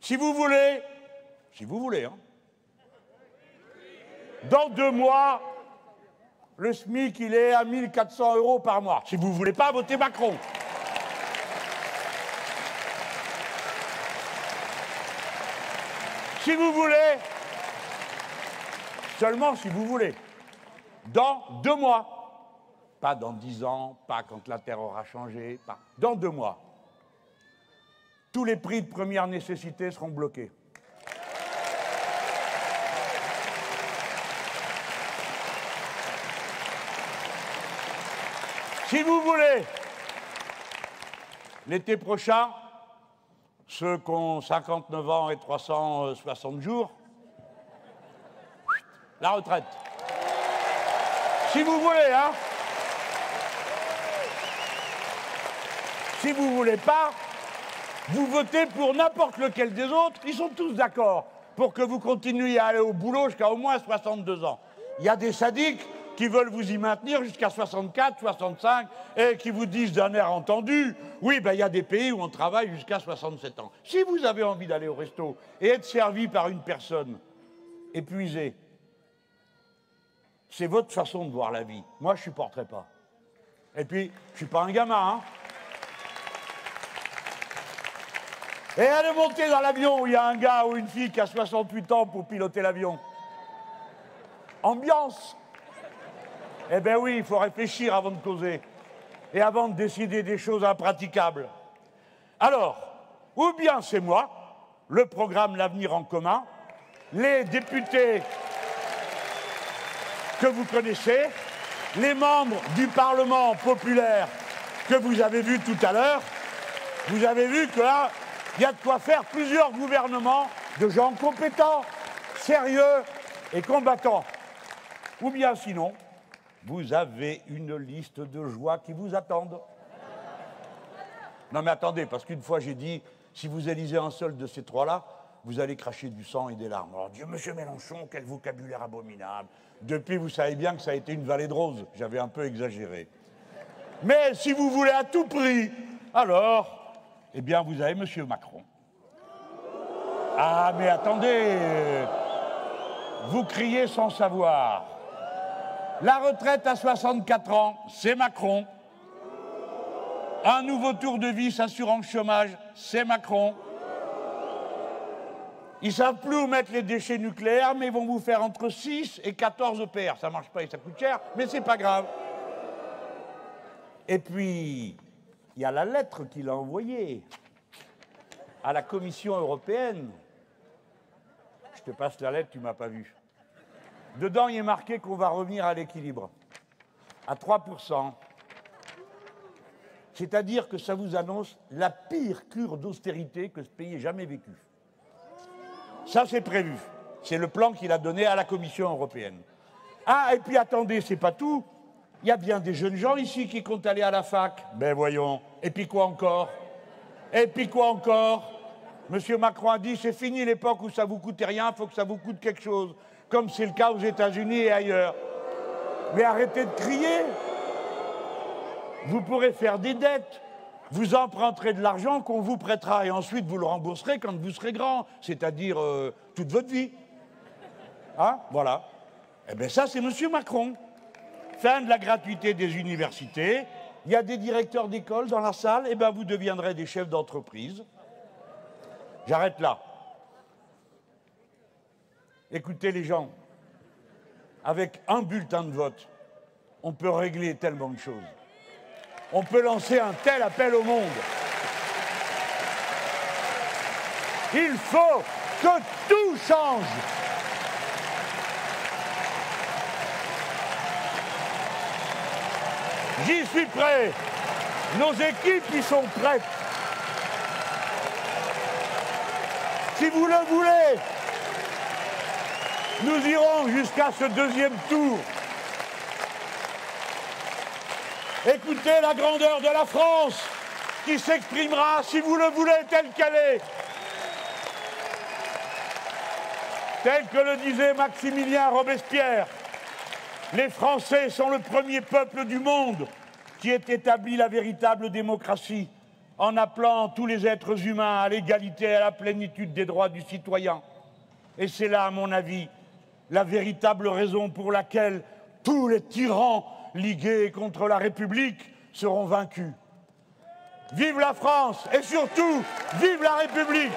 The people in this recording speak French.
Si vous voulez, hein. Dans 2 mois, le SMIC, il est à 1 400 € par mois. Si vous ne voulez pas, votez Macron. Si vous voulez, seulement si vous voulez, dans 2 mois, pas dans 10 ans, pas quand la Terre aura changé, pas dans 2 mois, tous les prix de première nécessité seront bloqués. Si vous voulez, l'été prochain, ceux qui ont 59 ans et 360 jours, la retraite. Si vous voulez, hein. Si vous ne voulez pas, vous votez pour n'importe lequel des autres, ils sont tous d'accord pour que vous continuiez à aller au boulot jusqu'à au moins 62 ans. Il y a des sadiques qui veulent vous y maintenir jusqu'à 64, 65, et qui vous disent d'un air entendu, oui, ben, il y a des pays où on travaille jusqu'à 67 ans. Si vous avez envie d'aller au resto et être servi par une personne épuisée, c'est votre façon de voir la vie. Moi, je ne supporterai pas. Et puis, je ne suis pas un gamin, hein. Et allez monter dans l'avion où il y a un gars ou une fille qui a 68 ans pour piloter l'avion. Ambiance. Eh bien oui, il faut réfléchir avant de causer et avant de décider des choses impraticables. Alors, ou bien c'est moi, le programme L'Avenir en commun, les députés que vous connaissez, les membres du Parlement populaire que vous avez vus tout à l'heure, vous avez vu que là, il y a de quoi faire plusieurs gouvernements de gens compétents, sérieux et combattants. Ou bien sinon, vous avez une liste de joies qui vous attendent. Non mais attendez, parce qu'une fois j'ai dit, si vous élisez un seul de ces trois-là, vous allez cracher du sang et des larmes. Alors Dieu, monsieur Mélenchon, quel vocabulaire abominable. Depuis, vous savez bien que ça a été une vallée de roses. J'avais un peu exagéré. Mais si vous voulez à tout prix, alors, eh bien, vous avez monsieur Macron. Ah, mais attendez, vous criez sans savoir. La retraite à 64 ans, c'est Macron. Un nouveau tour de vis assurance chômage, c'est Macron. Ils ne savent plus où mettre les déchets nucléaires, mais ils vont vous faire entre 6 et 14 EPR. Ça ne marche pas et ça coûte cher, mais c'est pas grave. Et puis, il y a la lettre qu'il a envoyée à la Commission européenne. Je te passe la lettre, tu ne m'as pas vu. Dedans, il est marqué qu'on va revenir à l'équilibre, à 3%. C'est-à-dire que ça vous annonce la pire cure d'austérité que ce pays ait jamais vécue. Ça, c'est prévu. C'est le plan qu'il a donné à la Commission européenne. Ah, et puis attendez, c'est pas tout. Il y a bien des jeunes gens ici qui comptent aller à la fac. Ben voyons. Et puis quoi encore? Et puis quoi encore? Monsieur Macron a dit, c'est fini l'époque où ça vous coûtait rien, il faut que ça vous coûte quelque chose. Comme c'est le cas aux États-Unis et ailleurs. Mais arrêtez de crier. Vous pourrez faire des dettes. Vous emprunterez de l'argent qu'on vous prêtera et ensuite vous le rembourserez quand vous serez grand, c'est-à-dire toute votre vie. Hein? Voilà. Eh bien ça, c'est monsieur Macron. Fin de la gratuité des universités. Il y a des directeurs d'école dans la salle, eh bien vous deviendrez des chefs d'entreprise. J'arrête là. Écoutez les gens, avec un bulletin de vote, on peut régler tellement de choses. On peut lancer un tel appel au monde. Il faut que tout change. J'y suis prêt. Nos équipes y sont prêtes. Si vous le voulez, nous irons jusqu'à ce deuxième tour. Écoutez la grandeur de la France qui s'exprimera, si vous le voulez, telle qu'elle est. Tel que le disait Maximilien Robespierre, les Français sont le premier peuple du monde qui ait établi la véritable démocratie. en appelant tous les êtres humains à l'égalité et à la plénitude des droits du citoyen. Et c'est là, à mon avis, la véritable raison pour laquelle tous les tyrans ligués contre la République seront vaincus. Vive la France et surtout, vive la République!